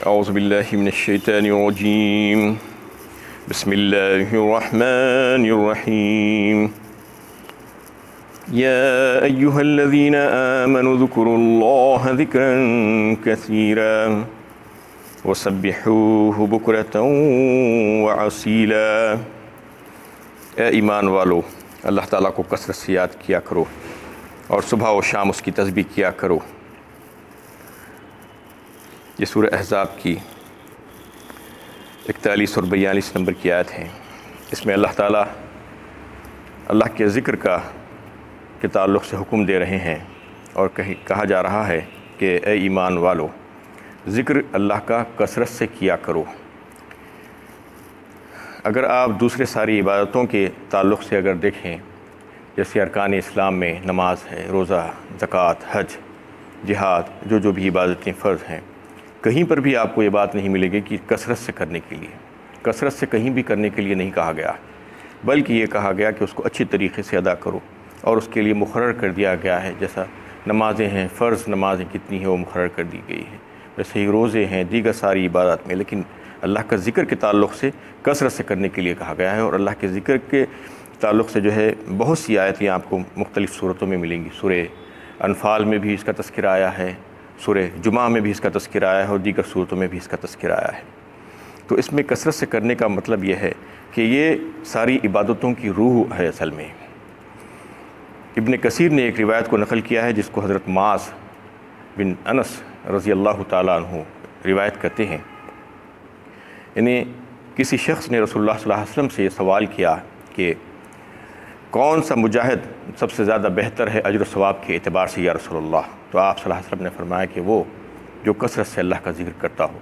اعوذ باللہ من الشیطان الرجیم بسم اللہ الرحمن الرحیم یا ایہا الذین آمنوا اذکروا اللہ ذکرا کثیرا وسبحوہ بکرۃ وعصیلا۔ اے ایمان والو، اللہ تعالیٰ کو کثرت سے یاد کیا کرو اور صبح و شام اس کی تسبیح کیا کرو۔ یہ سورہ احزاب کی 41 اور 42 نمبر کی آیت ہے۔ اس میں اللہ تعالیٰ اللہ کے ذکر کے تعلق سے حکم دے رہے ہیں اور کہا جا رہا ہے کہ اے ایمان والو، ذکر اللہ کا کثرت سے کیا کرو۔ اگر آپ دوسرے ساری عبادتوں کے تعلق سے اگر دیکھیں، جیسے ارکان اسلام میں نماز ہے، روزہ، زکوٰۃ، حج، جہاد، جو بھی عبادتیں فرض ہیں، کہیں پر بھی آپ کو یہ بات نہیں ملے گی کہ کثرت سے کرنے کے لیے، کثرت سے کہیں بھی کرنے کے لیے نہیں کہا گیا، بلکہ یہ کہا گیا کہ اس کو اچھی طریقے سے ادا کرو، اور اس کے لیے مقرر کر دیا گیا ہے۔ جیسا نمازیں ہیں، فرض نمازیں کتنی ہیں وہ مقرر کر دی گئی ہیں، ویسے ہی روزے ہیں، دیگر ساری عبادات میں، لیکن اللہ کا ذکر کے تعلق سے کثرت سے کرنے کے لیے کہا گیا ہے۔ اور اللہ کے ذکر کے تعلق سے جو ہے بہت سی آیتیں آپ کو مختلف صورتوں میں ملیں گی۔ سورہ انفال میں بھی اس کا تذکرہ آیا ہے، سورہ جمعہ میں بھی اس کا تذکرہ آیا ہے، اور دیگر صورتوں میں بھی اس کا تذکرہ آیا ہے۔ تو اس میں کثرت سے کرنے کا مطلب یہ ہے کہ یہ ساری عبادتوں کی روح ہے اصل میں۔ ابن کثیر نے ایک روایت کو نقل کیا ہے جس کو حضرت معاذ بن انس رضی اللہ تعالیٰ عنہ روایت کرتے ہیں۔ یعنی کسی شخص نے رسول اللہ صلی اللہ علیہ وسلم سے یہ سوال کیا کہ کون سا مجاہد سب سے زیادہ بہتر ہے اجر و ثواب کے اعتبار سے یا رسول اللہ؟ تو آپ صلی اللہ علیہ وسلم نے فرمایا کہ وہ جو کثرت سے اللہ کا ذکر کرتا ہو۔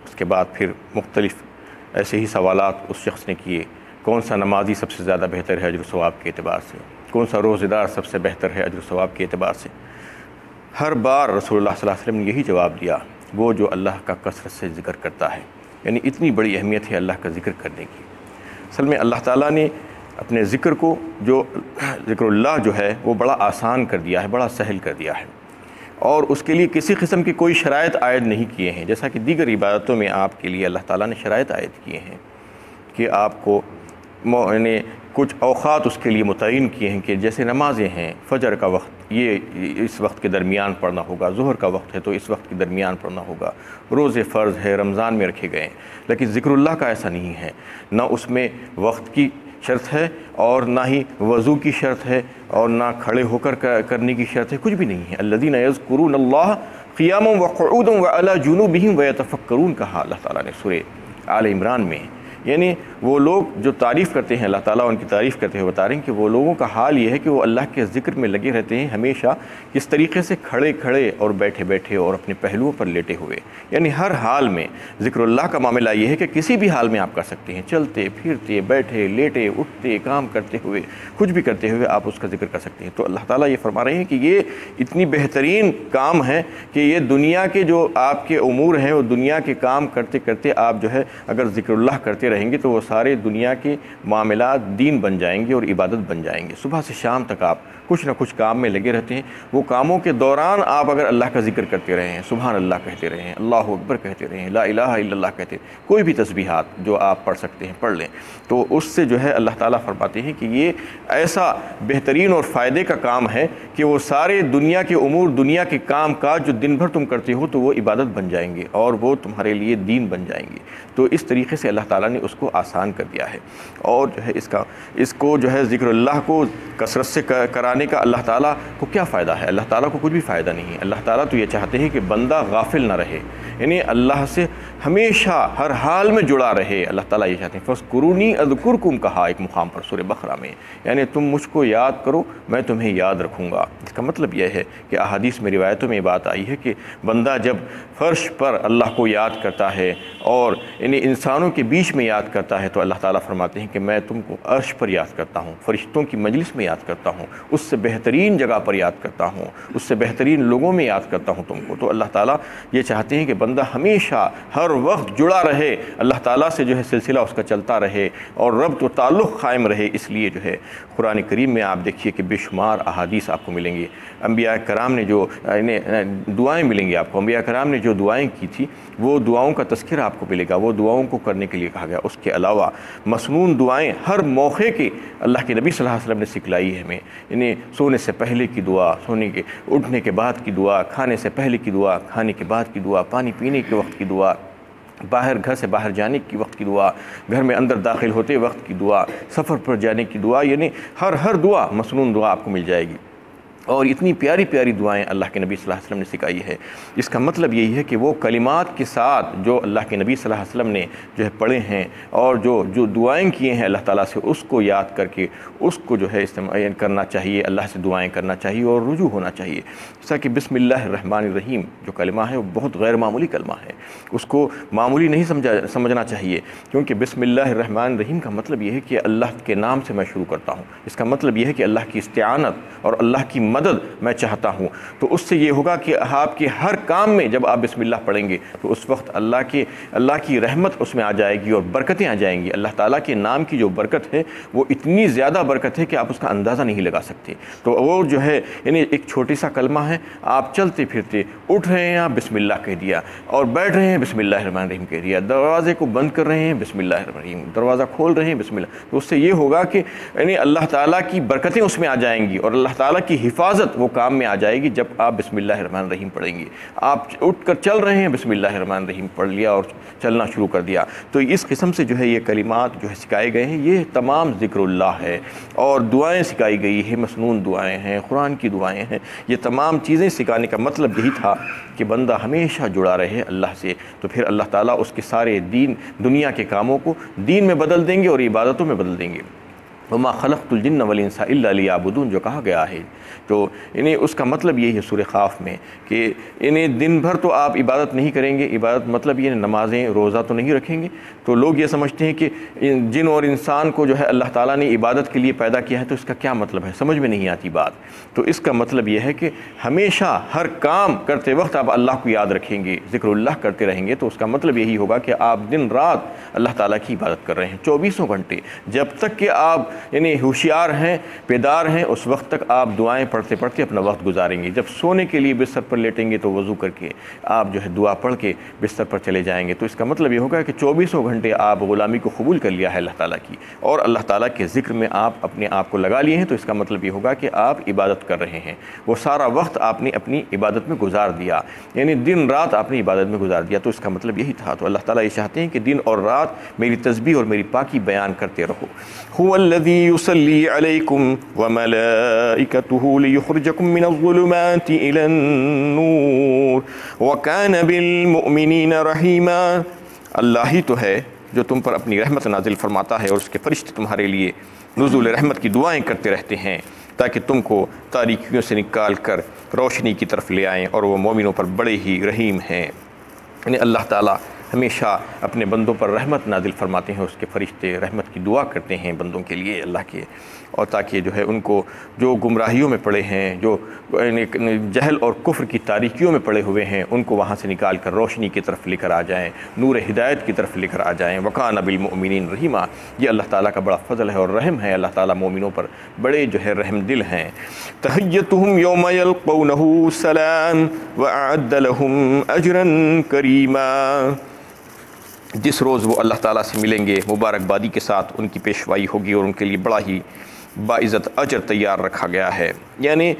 اس کے بعد پھر مختلف ایسے ہی سوالات اس شخص نے کیے، کون سا نمازی سب سے زیادہ بہتر ہے اجر و ثواب کے اعتبار سے، کون سا روزہ دار سب سے بہتر ہے اجر و ثواب کے اعتبار سے۔ ہر بار رسول اللہ صلی اللہ علیہ وسلم نے یہی جواب دیا، وہ جو اللہ کا کثرت سے ذکر کرتا ہے۔ یعنی اتنی بڑی اہمیت ہے اللہ کا ذکر کرنے کی۔ اصل میں اللہ تعالیٰ نے اپنے ذکر کو، جو ذکر اللہ جو ہے وہ بڑا آسان کر دیا ہے، بڑا سہل کر دیا ہے، اور اس کے لیے کسی قسم کی کوئی شرائط عائد نہیں کیے ہیں، جیسا کہ دیگر عبادتوں میں آپ کے لیے اللہ تعالیٰ نے شرائط عائد کیے ہیں کہ آپ کو یعنی کچھ اوقات اس کے لیے متعین کیے ہیں کہ جیسے نمازیں ہیں، فجر کا وقت یہ اس وقت کے درمیان پڑھنا ہوگا، ظہر کا وقت ہے تو اس وقت کے درمیان پڑھنا ہوگا، روزے فرض ہے رمضان میں رکھے گئے ہیں۔ لیکن ذکر اللہ کا ایسا نہیں ہے، نہ اس میں وقت کی شرط ہے اور نہ ہی وضو کی شرط ہے اور نہ کھڑے ہو کر کرنے کی شرط ہے، کچھ بھی نہیں ہے۔ الذین یذکرون اللہ قیاما وقعودا وعلی جنوبہم ویتفکرون کہا اللہ تعالیٰ نے سورہ آل عمران میں۔ یعنی وہ لوگ جو تعریف کرتے ہیں، اللہ تعالیٰ ان کی تعریف کرتے ہوئے بتا رہے ہیں کہ وہ لوگوں کا حال یہ ہے کہ وہ اللہ کے ذکر میں لگے رہتے ہیں ہمیشہ، اس طریقے سے کھڑے کھڑے اور بیٹھے بیٹھے اور اپنے پہلوؤں پر لیٹے ہوئے۔ یعنی ہر حال میں ذکر اللہ کا معاملہ یہ ہے کہ کسی بھی حال میں آپ کر سکتے ہیں، چلتے پھرتے، بیٹھے لیٹے، اٹھتے، کام کرتے ہوئے، کچھ بھی کرتے ہوئے آپ اس کا ذکر کر سکتے ہیں۔ تو اللہ تعالیٰ یہ فرما رہے ہیں کہ یہ اتنی بہترین کام ہے کہ یہ دنیا کے جو آپ کے امور ہیں، وہ دنیا کے کام کرتے کرتے آپ جو ہے اگر ذکر اللہ کرتے رہیں گے تو وہ سارے دنیا کے معاملات دین بن جائیں گے اور عبادت بن جائیں گے۔ صبح سے شام تک آپ کچھ نہ کچھ کام میں لگے رہتے ہیں، وہ کاموں کے دوران آپ اگر اللہ کا ذکر کرتے رہے ہیں، سبحان اللہ کہتے رہے ہیں، اللہ اکبر کہتے رہے ہیں، لا الہ الا اللہ کہتے ہیں، کوئی بھی تسبیحات جو آپ پڑھ سکتے ہیں پڑھ لیں، تو اس سے جو ہے اللہ تعالیٰ فرماتے ہیں کہ یہ ایسا بہترین اور فائدے کا کام ہے کہ وہ سارے دنیا کے امور، دنیا کے کام کاج جو دن بھر تم کرتے ہو تو وہ عبادت بن جائیں گے اور وہ تمہارے لیے دین بن جائیں گے۔ تو اس طریقے سے اللہ تعالیٰ نے اس کو آسان کر دیا ہے، اور جو ہے اس کو جو ہے ذکر اللہ کو کثرت سے کرانے کا اللہ تعالیٰ کو کیا فائدہ ہے؟ اللہ تعالیٰ کو کچھ بھی فائدہ نہیں ہے۔ اللہ تعالیٰ تو یہ چاہتے ہیں کہ بندہ غافل نہ رہے، یعنی اللہ سے ہمیشہ ہر حال میں جڑا رہے۔ اللہ تعالیٰ یہ چاہتے ہیں فَاذْكُرُونِي أَذْكُرْكُمْ کہا ایک مقام پر سورہ بقرہ میں، یعنی تم مجھ کو یاد کرو میں تمہیں یاد رکھوں گا۔ اس کا مطلب یہ ہے کہ احادیث میں روایتوں میں یہ بات آئی ہے کہ بندہ جب فرش پر اللہ کو یاد کرتا ہے اور یعنی انسانوں کے بیچ میں یاد کرتا ہے تو اللہ تعالیٰ فرماتے ہیں کہ میں تم کو عرش پر یاد کرتا ہوں، فرشتوں کی مجلس میں یاد کرتا ہوں، اس سے بہترین جگہ پر یاد کرتا ہوں، اس سے بہترین لوگوں میں یاد کرتا ہوں تم کو۔ تو اللہ تعالیٰ یہ چاہتے ہیں کہ بندہ ہمیشہ ہر وقت جڑا رہے اللہ تعالیٰ سے، جو ہے سلسلہ اس کا چلتا رہے اور ربط و تعلق قائم رہے۔ اس لیے جو ہے قرآن کریم میں آپ دیکھیے کہ بے شمار احادیث آپ کو ملیں گی، انبیاء کرام نے جو دعائیں ملیں گی آپ کو، انبیاء کرام نے جو دعائیں کی تھی وہ دعاؤں کا تذکرہ آپ کو ملے گا، وہ دعاؤں کو کرنے کے لیے کہا گیا۔ اس کے علاوہ مسنون دعائیں ہر موقع کے اللہ کے نبی صلی اللہ علیہ وسلم نے سکھلائی ہے ہمیں، یعنی سونے سے پہلے کی دعا، سونے کے اٹھنے کے بعد کی دعا، کھانے سے پہلے کی دعا، کھانے کے بعد کی دعا، پانی پینے کے وقت کی دعا، گھر سے باہر جانے کی وقت کی دعا، گھر میں اندر داخل ہوتے وقت کی دعا، سفر پر جانے کی دعا، یعنی ہر دعا مسنون دعا آپ کو مل جائے گی۔ اور اتنی پیاری پیاری دعائیں اللہ کے نبی صلی اللہ علیہ وسلم نے سکھائی ہے۔ اس کا مطلب یہی ہے کہ وہ کلمات کے ساتھ جو اللہ کے نبی صلی اللہ علیہ وسلم نے جو ہے پڑھے ہیں اور جو دعائیں کیے ہیں اللہ تعالیٰ سے، اس کو یاد کر کے اس کو جو ہے استعمال کرنا چاہیے، اللہ سے دعائیں کرنا چاہیے اور رجوع ہونا چاہیے۔ جیسا کہ بسم اللہ الرحمن الرحیم جو کلمہ ہے وہ بہت غیر معمولی کلمہ ہے، اس کو معمولی نہیں سمجھنا چاہیے، کیونکہ بسم اللہ الرحمن الرحیم کا مطلب یہ ہے کہ اللہ کے نام سے میں شروع کرتا ہوں۔ اس کا مطلب یہ ہے کہ اللہ کی استعانت اور اللہ کی مدد میں چاہتا ہوں۔ تو اس سے یہ ہوگا کہ آپ کے ہر کام میں جب آپ بسم اللہ پڑھیں گے تو اس وقت اللہ کی رحمت اس میں آ جائے گی اور برکتیں آ جائیں گی۔ اللہ تعالیٰ کے نام کی جو برکت ہے وہ اتنی زیادہ برکت ہے کہ آپ اس کا اندازہ نہیں لگا سکتے۔ تو وہ جو ہے یعنی ایک چھوٹی سا کلمہ ہے، آپ چلتے پھرتے اٹھ رہے ہیں آپ بسم اللہ کہہ دیا، اور بیٹھ رہے ہیں بسم اللہ الرحمن الرحیم کہہ دیا، دروازے کو بند کر رہے ہیں بسم اللہ الرحمن الرحیم، دروازہ کھول رہے ہیں بسم اللہ، تو اس سے یہ ہوگا کہ یعنی اللہ تعالیٰ کی برکتیں اس میں آ جائیں گی اور اللہ تعالیٰ کی حفاظت وہ کام میں آ جائے گی جب آپ بسم اللہ الرحمن الرحیم پڑھیں گے۔ آپ اٹھ کر چل رہے ہیں بسم اللہ الرحمن الرحیم پڑھ لیا اور چلنا شروع کر دیا۔ تو اس قسم سے جو ہے یہ کلمات جو ہے سکھائے گئے ہیں، یہ تمام ذکر اللہ ہے اور دعائیں سکھائی گئی ہیں، مسنون دعائیں ہیں، قرآن کی دعائیں ہیں۔ یہ تمام چیزیں سکھانے کا مطلب یہی تھا کہ بندہ ہمیشہ جڑا رہے اللہ سے، تو پھر اللہ تعالیٰ اس کے سارے دنیا کے کاموں کو دین میں بدل دیں گے اور عبادتوں میں بدل دیں گے۔ وما خلقت الجن والانس الا لیعبدون جو کہا گیا ہے، تو انہیں اس کا مطلب یہی ہے سورہ قاف میں کہ انہیں دن بھر تو آپ عبادت نہیں کریں گے، عبادت مطلب یہ نمازیں روزہ تو نہیں رکھیں گے۔ تو لوگ یہ سمجھتے ہیں کہ جن اور انسان کو جو ہے اللہ تعالیٰ نے عبادت کے لیے پیدا کیا ہے تو اس کا کیا مطلب ہے، سمجھ میں نہیں آتی بات۔ تو اس کا مطلب یہ ہے کہ ہمیشہ ہر کام کرتے وقت آپ اللہ کو یاد رکھیں گے، ذکر اللہ کرتے رہیں گے، تو اس کا مطلب یہی ہوگا کہ آپ دن رات اللہ تعالیٰ کی عبادت کر رہے ہیں 24 گھنٹے، جب تک کہ آپ یعنی ہوشیار ہیں، بیدار ہیں، اس وقت تک آپ دعائیں پڑھتے پڑھتے اپنا وقت گزاریں گے۔ جب سونے کے لیے بستر پر لیٹیں گے تو وضو کر کے آپ جو ہے دعا پڑھ کے بستر پر چلے جائیں گے۔ تو اس کا مطلب یہ ہوگا کہ 24 گھنٹے آپ غلامی کو قبول کر لیا ہے اللہ تعالیٰ کی، اور اللہ تعالیٰ کے ذکر میں آپ اپنے آپ کو لگا لیے ہیں۔ تو اس کا مطلب یہ ہوگا کہ آپ عبادت کر رہے ہیں، وہ سارا وقت آپ نے اپنی عبادت میں گزار دیا، یعنی دن رات آپ نے عبادت میں گزار دیا۔ تو اس کا مطلب یہی تھا۔ تو اللہ تعالیٰ یہ چاہتے ہیں کہ دن اور رات میری تسبیح اور میری پاکی بیان کرتے رہو۔ هو الذی یصلی علیکم وملائکتہ لیخرجکم من الظلمات الی النور وکان بالمؤمنین رحیما۔ اللہ ہی تو ہے جو تم پر اپنی رحمت نازل فرماتا ہے اور اس کے فرشتے تمہارے لیے نزول رحمت کی دعائیں کرتے رہتے ہیں تاکہ تم کو تاریکیوں سے نکال کر روشنی کی طرف لے آئیں، اور وہ مومنوں پر بڑے ہی رحیم ہیں۔ یعنی اللہ تعالیٰ ہمیشہ اپنے بندوں پر رحمت نازل فرماتے ہیں، اس کے فرشتے رحمت کی دعا کرتے ہیں بندوں کے لیے اللہ کے، اور تاکہ جو ہے ان کو جو گمراہیوں میں پڑے ہیں، جو جہل اور کفر کی تاریکیوں میں پڑے ہوئے ہیں، ان کو وہاں سے نکال کر روشنی کی طرف لے کر آ جائیں، نور ہدایت کی طرف لے کر آ جائیں۔ وَكَانَ بِالْمُؤْمِنِينَ رَحِيمًا، یہ اللہ تعالیٰ کا بڑا فضل ہے اور رحم ہے، اللہ تعالیٰ مومنوں پر بڑے جو ہے رحم دل ہیں۔ تَحِيَّتُهُمْ يَوْمَ يَلْقَوْنَهُ سَلَامٌ وَأَعَدَّ لَهُمْ أَجْرًا كَرِيمًا، جس روز وہ اللہ تعالیٰ سے ملیں گے مبارکبادی کے ساتھ ان کی پیشوائی ہوگی اور ان کے لیے بڑا ہی باعزت اجر تیار رکھا گیا ہے۔ یعنی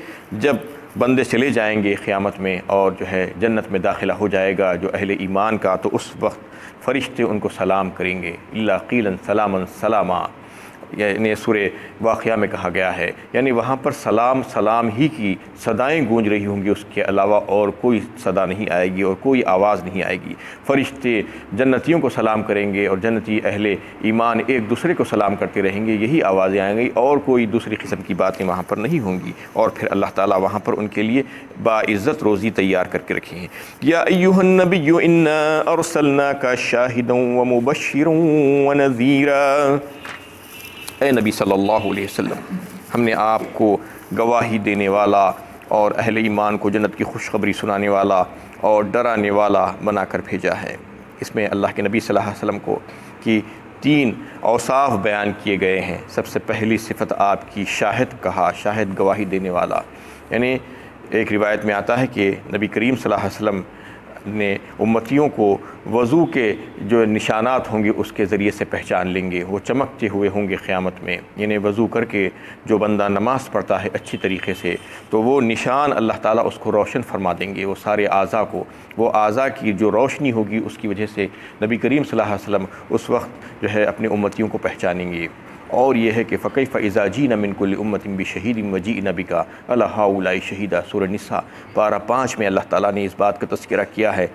جب بندے چلے جائیں گے قیامت میں اور جو ہے جنت میں داخلہ ہو جائے گا جو اہل ایمان کا، تو اس وقت فرشتے ان کو سلام کریں گے، الا قیلا سلاما سلاما، یعنی سورہ واقعہ میں کہا گیا ہے، یعنی وہاں پر سلام سلام ہی کی صدائیں گونج رہی ہوں گی، اس کے علاوہ اور کوئی صدا نہیں آئے گی اور کوئی آواز نہیں آئے گی۔ فرشتے جنتیوں کو سلام کریں گے اور جنتی اہل ایمان ایک دوسرے کو سلام کرتے رہیں گے، یہی آوازیں آئیں گی اور کوئی دوسری قسم کی باتیں وہاں پر نہیں ہوں گی، اور پھر اللہ تعالیٰ وہاں پر ان کے لیے باعزت روزی تیار کر کے رکھے ہیں۔ یا ایھا النبی انا ارسلناک شاہدا ومبشرا ونذیرا، اے نبی صلی اللہ علیہ وسلم، ہم نے آپ کو گواہی دینے والا اور اہل ایمان کو جنت کی خوشخبری سنانے والا اور ڈرانے والا بنا کر بھیجا ہے۔ اس میں اللہ کے نبی صلی اللہ علیہ وسلم کو کی 3 اوصاف بیان کیے گئے ہیں۔ سب سے پہلی صفت آپ کی شاہد کہا، شاہد گواہی دینے والا، یعنی ایک روایت میں آتا ہے کہ نبی کریم صلی اللہ علیہ وسلم نے امتیوں کو وضو کے جو نشانات ہوں گے اس کے ذریعے سے پہچان لیں گے، وہ چمکتے ہوئے ہوں گے قیامت میں۔ یعنی وضو کر کے جو بندہ نماز پڑھتا ہے اچھی طریقے سے تو وہ نشان اللہ تعالیٰ اس کو روشن فرما دیں گے، وہ سارے اعضاء کو، وہ اعضاء کی جو روشنی ہوگی اس کی وجہ سے نبی کریم صلی اللہ علیہ وسلم اس وقت جو ہے اپنے امتیوں کو پہچانیں گے۔ اور یہ ہے کہ فَكَيْفَ إِذَا جِئْنَا مِنْ كُلِّ أُمَّةٍ بِشَهِيدٍ وَجِئْنَا بِكَ عَلَىٰ هَٰؤُلَاءِ شَهِيدًا، سورہ نساء پارہ 5 میں اللہ تعالیٰ نے اس بات کا تذکرہ کیا ہے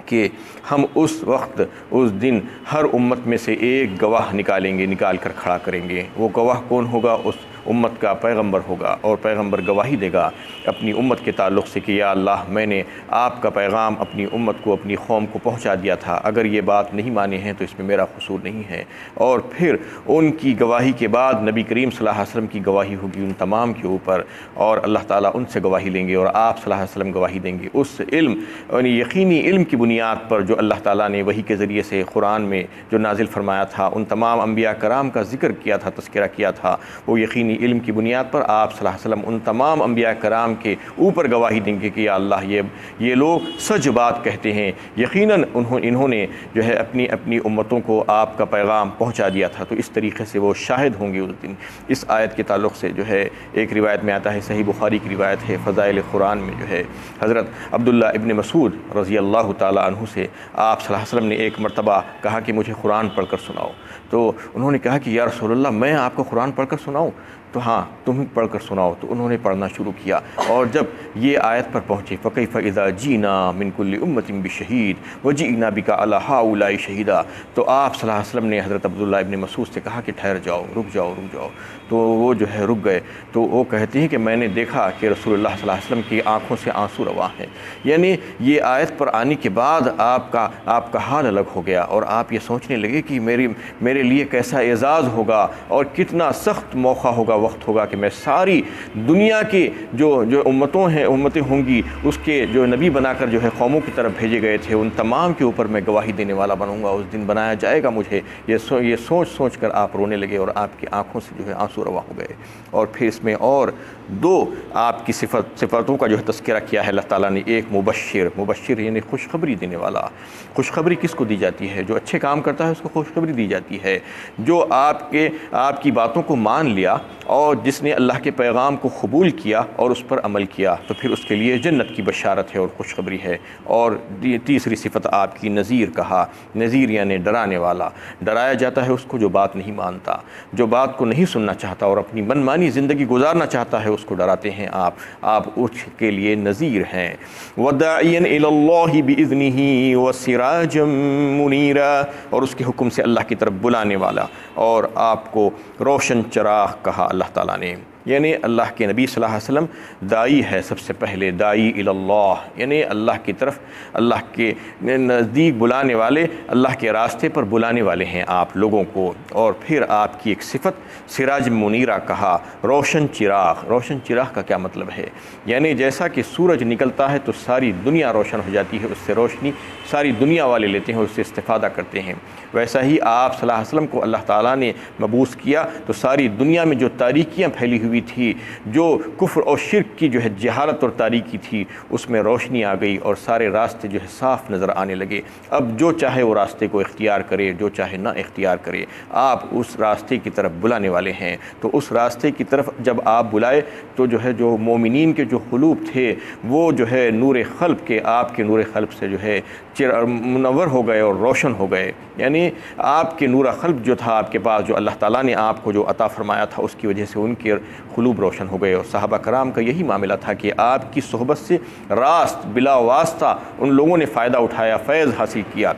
کہ ہم اس وقت اس دن ہر امت میں سے ایک گواہ نکال کر کھڑا کریں گے۔ وہ گواہ کون ہوگا؟ اس امت کا پیغمبر ہوگا، اور پیغمبر گواہی دے گا اپنی امت کے تعلق سے کہ یا اللہ میں نے آپ کا پیغام اپنی امت کو، اپنی قوم کو پہنچا دیا تھا، اگر یہ بات نہیں مانے ہیں تو اس میں میرا قصور نہیں ہے۔ اور پھر ان کی گواہی کے بعد نبی کریم صلی اللہ علیہ وسلم کی گواہی ہوگی ان تمام کے اوپر، اور اللہ تعالیٰ ان سے گواہی لیں گے اور آپ صلی اللہ علیہ وسلم گواہی دیں گے۔ اس علم یعنی یقینی علم کی بنیاد پر جو اللہ تعالیٰ نے وحی کے ذریعے سے قرآن میں جو نازل فرمایا تھا، ان تمام انبیاء کرام کا ذکر کیا تھا، تذکرہ کیا تھا، وہ یقینی علم کی بنیاد پر آپ صلی اللہ علیہ وسلم ان تمام انبیاء کرام کے اوپر گواہی دیں گے کہ یا اللہ یہ لوگ سچ بات کہتے ہیں، یقیناً انہوں نے جو ہے اپنی امتوں کو آپ کا پیغام پہنچا دیا تھا۔ تو اس طریقے سے وہ شاہد ہوں گے اس دن۔ اس آیت کے تعلق سے جو ہے ایک روایت میں آتا ہے، صحیح بخاری کی روایت ہے، فضائل قرآن میں جو ہے حضرت عبداللہ ابن مسعود رضی اللہ تعالیٰ عنہ سے آپ صلی اللہ علیہ وسلم نے ایک مرتبہ کہا کہ مجھے قرآن پڑھ کر سناؤ، تو انہوں نے کہا کہ یا رسول اللہ میں آپ کو قرآن پڑھ کر سناؤں؟ تو ہاں تم پڑھ کر سناؤ۔ تو انہوں نے پڑھنا شروع کیا، اور جب یہ آیت پر پہنچے فَكَيْفَ إِذَا جِئْنَا مِنْ كُلِّ أُمَّةٍ بِشَهِيدٍ وَجِئْنَا بِكَ عَلَىٰ هَٰؤُلَاءِ شَهِيدًا، تو آپ صلی اللہ علیہ وسلم نے حضرت عبداللہ ابن مسعود سے کہا کہ ٹھہر جاؤ، رک جاؤ۔ تو وہ جو ہے رک گئے، تو وہ کہتے ہیں کہ میں نے دیکھا کہ رسول اللہ صلی اللہ علیہ وسلم کی آنکھوں سے آنسو رواں ہیں۔ یعنی یہ آیت پر آنے کے بعد آپ کا حال الگ ہو گیا، اور آپ یہ سوچنے لگے کہ میرے لیے کیسا اعزاز ہوگا اور کتنا سخت موقع ہوگا، وقت ہوگا کہ میں ساری دنیا کی جو امتیں ہوں گی اس کے جو نبی بنا کر جو ہے قوموں کی طرف بھیجے گئے تھے، ان تمام کے اوپر میں گواہی دینے والا بنوں گا، اس دن بنایا جائے گا مجھے۔ یہ سوچ کر آپ رونے لگے، اور آپ کی آنکھوں سے جو ہے آنسو روا ہو گئے۔ اور پھر اس میں اور 2 آپ کی صفاتوں کا جو ہے تذکرہ کیا ہے اللہ تعالیٰ نے۔ ایک مبشر یعنی خوشخبری دینے والا۔ خوشخبری کس کو دی جاتی ہے؟ جو اچھے کام کرتا ہے اس کو خوشخبری دی جاتی ہے۔ جو آپ کی باتوں کو مان لیا اور جس نے اللہ کے پیغام کو قبول کیا اور اس پر عمل کیا، تو پھر اس کے لیے جنت کی بشارت ہے اور خوشخبری ہے۔ اور تیسری صفت آپ کی نذیر کہا۔ نذیر یعنی ڈرانے والا۔ ڈرایا جاتا ہے اس کو جو بات نہیں مانتا، جو بات کو نہیں سننا چاہتا اور اپنی من مانی زندگی گزارنا چاہتا ہے، اس کو ڈراتے ہیں آپ اس کے لیے نذیر ہیں۔ وَدَاعِيًا إِلَى اللَّهِ بِإِذْنِهِ وَسِرَاجًا مُنِيرًا، اور اس کے حکم سے اللہ کی طرف بلانے والا، اور آپ کو روشن چراغ کہا اللہ تعالیٰ نے۔ یعنی اللہ کے نبی صلی اللہ علیہ وسلم داعی ہے، سب سے پہلے داعی الی اللہ، یعنی اللہ کی طرف، اللہ کے نزدیک بلانے والے، اللہ کے راستے پر بلانے والے ہیں آپ لوگوں کو۔ اور پھر آپ کی ایک صفت سراج منیرہ کہا، روشن چراغ۔ روشن چراغ کا کیا مطلب ہے؟ یعنی جیسا کہ سورج نکلتا ہے تو ساری دنیا روشن ہو جاتی ہے، اس سے روشنی ساری دنیا والے لیتے ہیں، اس سے استفادہ کرتے ہیں، ویسا ہی آپ صلی اللہ علیہ وسلم کو اللہ تعالیٰ نے مبعوث کیا تو ساری دنیا میں جو تاریکیاں پھیلی ہوئی تھی، جو کفر اور شرک کی جو ہے جہالت اور تاریکی تھی، اس میں روشنی آ گئی اور سارے راستے جو ہے صاف نظر آنے لگے۔ اب جو چاہے وہ راستے کو اختیار کرے، جو چاہے نہ اختیار کرے، آپ اس راستے کی طرف بلانے والے ہیں۔ تو اس راستے کی طرف جب آپ بلائے تو جو ہے جو مومنین کے جو قلوب تھے وہ جو ہے نور قلب کے، آپ کے نور قلب سے جو ہے منور ہو گئے اور روشن ہو گئے۔ یعنی آپ کے نور قلب جو تھا آپ کے پاس، جو اللہ تعالیٰ نے آپ کو جو عطا فرمایا تھا، اس کی وجہ سے ان کے قلوب روشن ہو گئے۔ اور صحابہ کرام کا یہی معاملہ تھا کہ آپ کی صحبت سے راست بلا واسطہ ان لوگوں نے فائدہ اٹھایا، فیض حاصل کیا۔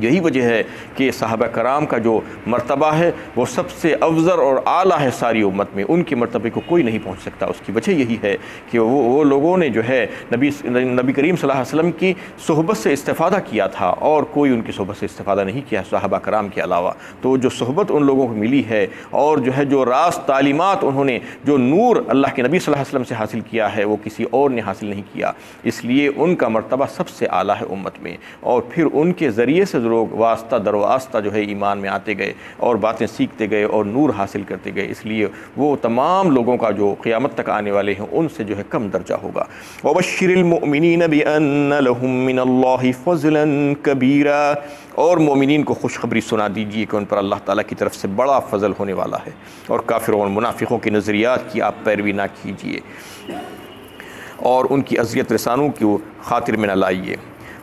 یہی وجہ ہے کہ صحابہ کرام کا جو مرتبہ ہے وہ سب سے افضل اور اعلیٰ ہے ساری امت میں، ان کے مرتبے کو کوئی نہیں پہنچ سکتا۔ اس کی وجہ یہی ہے کہ وہ لوگوں نے جو ہے نبی کریم صلی اللہ علیہ وسلم کی صحبت سے استفادہ کیا تھا، اور کوئی ان کی صحبت سے استفادہ نہیں کیا صحابہ کرام کے علاوہ۔ تو جو صحبت ان لوگوں کو ملی ہے، اور جو ہے جو راست تعلیمات انہوں نے، جو نور اللہ کے نبی صلی اللہ علیہ وسلم سے حاصل کیا ہے، وہ کسی اور نے حاصل نہیں کیا، اس لیے ان کا مرتبہ سب سے اعلیٰ ہے امت میں۔ اور پھر ان کے ذریعے سے لوگ واسطہ در واسطہ جو ہے ایمان میں آتے گئے اور باتیں سیکھتے گئے اور نور حاصل کرتے گئے، اس لیے وہ تمام لوگوں کا جو قیامت تک آنے والے ہیں ان سے جو ہے کم درجہ ہوگا۔ وَبَشِّرِ الْمُؤْمِنِينَ بِأَنَّ لَهُم مِّنَ اللَّهِ فَضْلًا كَبِيرًا، اور مومنین کو خوشخبری سنا دیجیے کہ ان پر اللہ تعالیٰ کی طرف سے بڑا فضل ہونے والا ہے، اور کافروں اور منافقوں کے نظریات کی آپ پیروی نہ کیجیے اور ان کی اذیت رسانوں کو خاطر میں نہ لائیے۔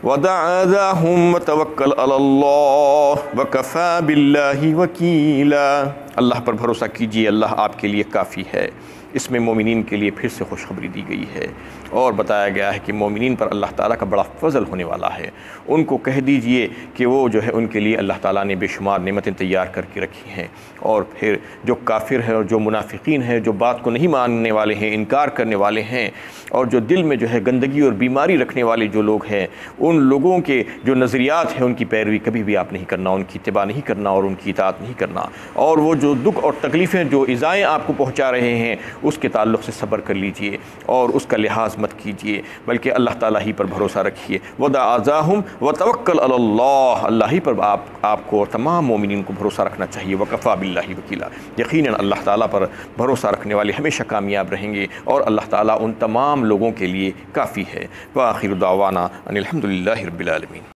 وَدَعْ أَذَاهُمْ وَتَوَكَّلْ عَلَى اللَّهِ وَكَفَى بِاللَّهِ وَكِيلًا، اللہ پر بھروسہ کیجیے، اللہ آپ کے لیے کافی ہے۔ اس میں مومنین کے لیے پھر سے خوشخبری دی گئی ہے اور بتایا گیا ہے کہ مومنین پر اللہ تعالیٰ کا بڑا فضل ہونے والا ہے۔ ان کو کہہ دیجئے کہ وہ جو ہے ان کے لیے اللہ تعالیٰ نے بے شمار نعمتیں تیار کر کے رکھی ہیں، اور پھر جو کافر ہیں اور جو منافقین ہیں، جو بات کو نہیں ماننے والے ہیں، انکار کرنے والے ہیں، اور جو دل میں جو ہے گندگی اور بیماری رکھنے والے جو لوگ ہیں، ان لوگوں کے جو نظریات ہیں ان کی پیروی کبھی بھی آپ نہیں کرنا، ان کی اتباع نہیں کرنا اور ان کی اطاعت نہیں کرنا، اور وہ جو دکھ اور تکلیفیں جو ایذائیں آپ کو پہنچا رہے ہیں اس کے تعلق سے صبر کر لیجئے اور اس کا لحاظ مت کیجئے، بلکہ اللہ تعالیٰ ہی پر بھروسہ رکھیے۔ وَدَعْ أَذَاهُمْ وَتَوَكَّلْ عَلَى اللَّهِ، اللہ ہی پر آپ کو اور تمام مومنین کو بھروسہ رکھنا چاہیے۔ وَكَفَى بِاللَّهِ وَكِيلًا، یقیناً اللہ تعالیٰ پر بھروسہ رکھنے والے ہمیشہ کامیاب رہیں گے، اور اللہ تعالیٰ ان تمام لوگوں کے لیے کافی ہے۔ وآخر دعوانا ان الحمد للہ رب العالمین۔